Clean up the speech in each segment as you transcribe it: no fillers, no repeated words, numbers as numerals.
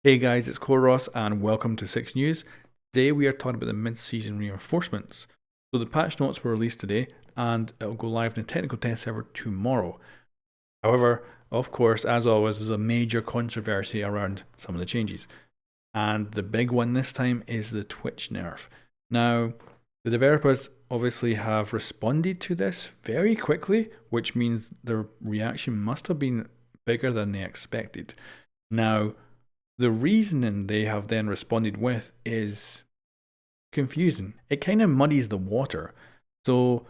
Hey guys, it's coreross and welcome to 6 News. Today we are talking about the mid-season reinforcements. So the patch notes were released today and it'll go live in the technical test server tomorrow. However, of course, as always, there's a major controversy around some of the changes. And the big one this time is the Twitch nerf. Now, the developers obviously have responded to this very quickly, which means their reaction must have been bigger than they expected. Now, the reasoning they have then responded with is confusing. It kind of muddies the water. So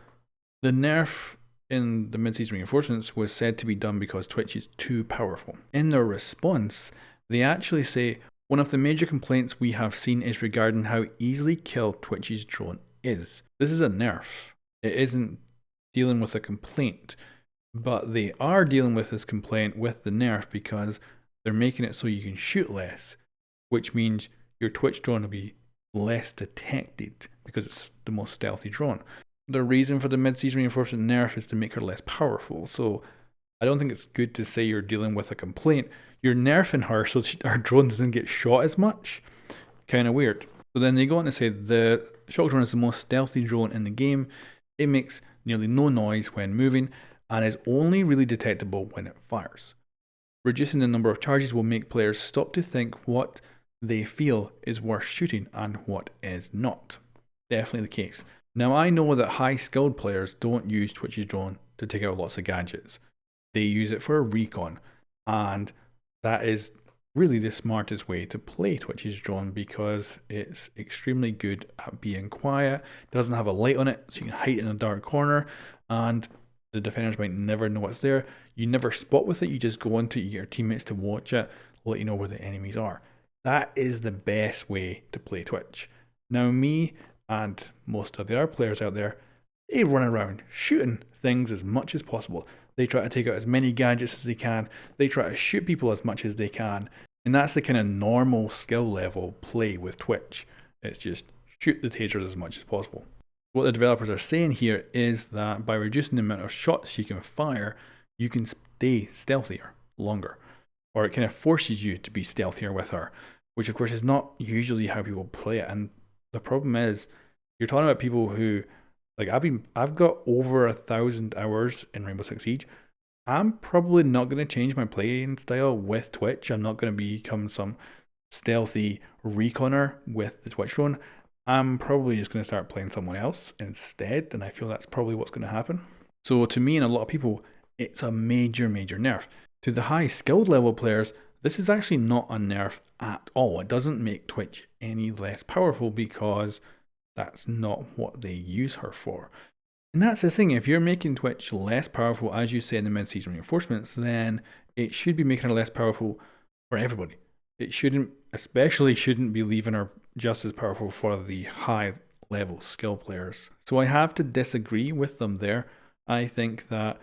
the nerf in the mid-season reinforcements was said to be done because Twitch is too powerful. In their response, they actually say, one of the major complaints we have seen is regarding how easily killed Twitch's drone is. This is a nerf. It isn't dealing with a complaint, but they are dealing with this complaint with the nerf because they're making it so you can shoot less, which means your Twitch drone will be less detected because it's the most stealthy drone. The reason for the mid-season reinforcement nerf is to make her less powerful, so I don't think it's good to say you're dealing with a complaint. You're nerfing her so our drone doesn't get shot as much. Kind of weird. So then they go on to say the shock drone is the most stealthy drone in the game. It makes nearly no noise when moving and is only really detectable when it fires. Reducing the number of charges will make players stop to think what they feel is worth shooting and what is not. Definitely the case. Now I know that high skilled players don't use Twitch's drone to take out lots of gadgets. They use it for a recon, and that is really the smartest way to play Twitch's drone because it's extremely good at being quiet, doesn't have a light on it so you can hide in a dark corner, and the defenders might never know what's there. You never spot with it, you just go into it, you get your teammates to watch it, let you know where the enemies are. That is the best way to play Twitch. Now me and most of the other players out there, they run around shooting things as much as possible. They try to take out as many gadgets as they can, they try to shoot people as much as they can, and that's the kind of normal skill level play with Twitch. It's just shoot the tasers as much as possible. What the developers are saying here is that by reducing the amount of shots you can fire, you can stay stealthier longer. Or it kind of forces you to be stealthier with her, which of course is not usually how people play it. And the problem is, you're talking about people who, like I've got over 1,000 hours in Rainbow Six Siege. I'm probably not going to change my playing style with Twitch. I'm not going to become some stealthy reconner with the Twitch drone. I'm probably just going to start playing someone else instead, and I feel that's probably what's going to happen. So to me and a lot of people, it's a major nerf. To the high skilled level players, this is actually not a nerf at all. It doesn't make Twitch any less powerful because that's not what they use her for. And that's the thing, if you're making Twitch less powerful, as you say in the mid-season reinforcements, then it should be making her less powerful for everybody. It especially shouldn't be leaving her just as powerful for the high level skill players. So I have to disagree with them there. I think that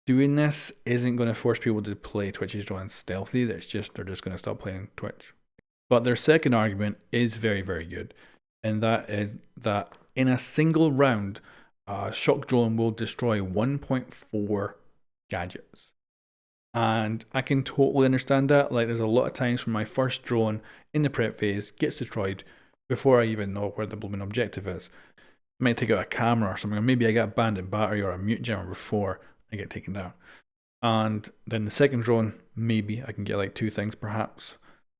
doing this isn't going to force people to play Twitch's drone stealthy. They're just going to stop playing Twitch. But their second argument is very good, and that is that in a single round, a shock drone will destroy 1.4 gadgets. And I can totally understand that. Like, there's a lot of times when my first drone in the prep phase gets destroyed before I even know where the blooming objective is. I might take out a camera or something, or maybe I get a bandit battery or a mute jammer before I get taken down. And then the second drone, maybe I can get like 2 things perhaps.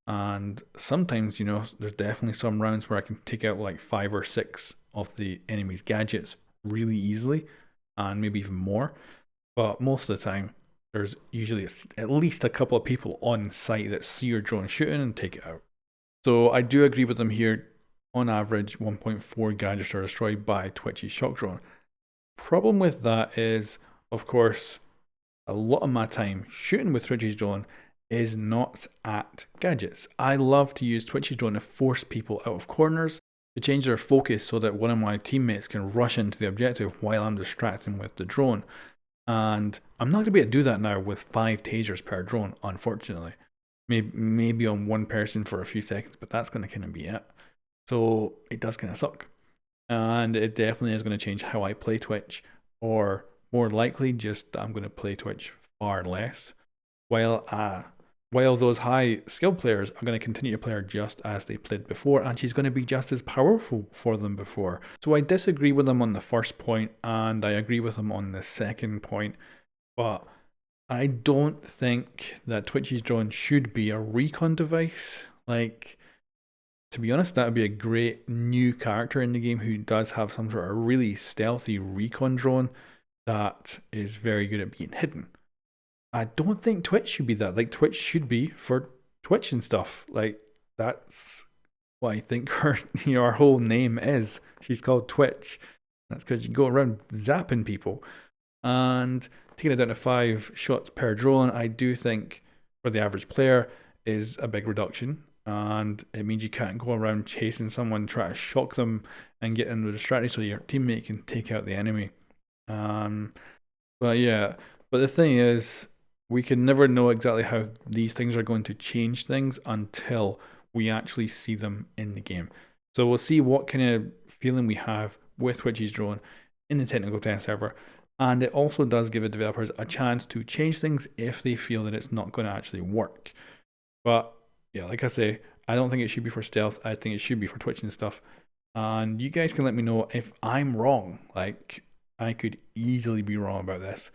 And sometimes, there's definitely some rounds where I can take out like 5 or 6 of the enemy's gadgets really easily, and maybe even more. But most of the time, there's usually at least a couple of people on site that see your drone shooting and take it out. So I do agree with them here. On average, 1.4 gadgets are destroyed by Twitch's shock drone. Problem with that is, of course, a lot of my time shooting with Twitch's drone is not at gadgets. I love to use Twitch's drone to force people out of corners, to change their focus so that one of my teammates can rush into the objective while I'm distracting with the drone. And I'm not going to be able to do that now with 5 tasers per drone, unfortunately. Maybe on one person for a few seconds, but that's going to kind of be it. So it does kind of suck. And it definitely is going to change how I play Twitch, or more likely just I'm going to play Twitch far less. While while those high skill players are going to continue to play her just as they played before, and she's going to be just as powerful for them before. So I disagree with them on the first point, and I agree with them on the second point, but I don't think that Twitch's drone should be a recon device. Like, to be honest, that would be a great new character in the game who does have some sort of really stealthy recon drone that is very good at being hidden. I don't think Twitch should be that. Like, Twitch should be for Twitch and stuff. Like, that's what I think her her whole name is. She's called Twitch. That's because you go around zapping people. And taking it down to 5 shots per drone, I do think for the average player is a big reduction. And it means you can't go around chasing someone, try to shock them and get into the strategy so your teammate can take out the enemy. But yeah, but the thing is, we can never know exactly how these things are going to change things until we actually see them in the game. So we'll see what kind of feeling we have with Twitch's drone in the technical test server. And it also does give the developers a chance to change things if they feel that it's not going to actually work. But yeah, like I say, I don't think it should be for stealth. I think it should be for Twitch and stuff. And you guys can let me know if I'm wrong. Like, I could easily be wrong about this.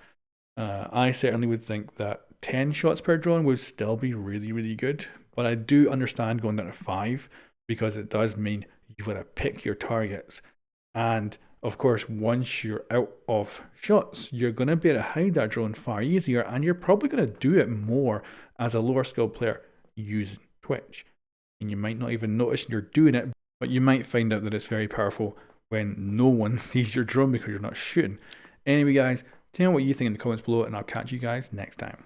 I certainly would think that 10 shots per drone would still be really, really good. But I do understand going down to 5 because it does mean you've got to pick your targets. And of course, once you're out of shots, you're going to be able to hide that drone far easier, and you're probably going to do it more as a lower skill player using Twitch. And you might not even notice you're doing it, but you might find out that it's very powerful when no one sees your drone because you're not shooting. Anyway, guys, tell me what you think in the comments below, and I'll catch you guys next time.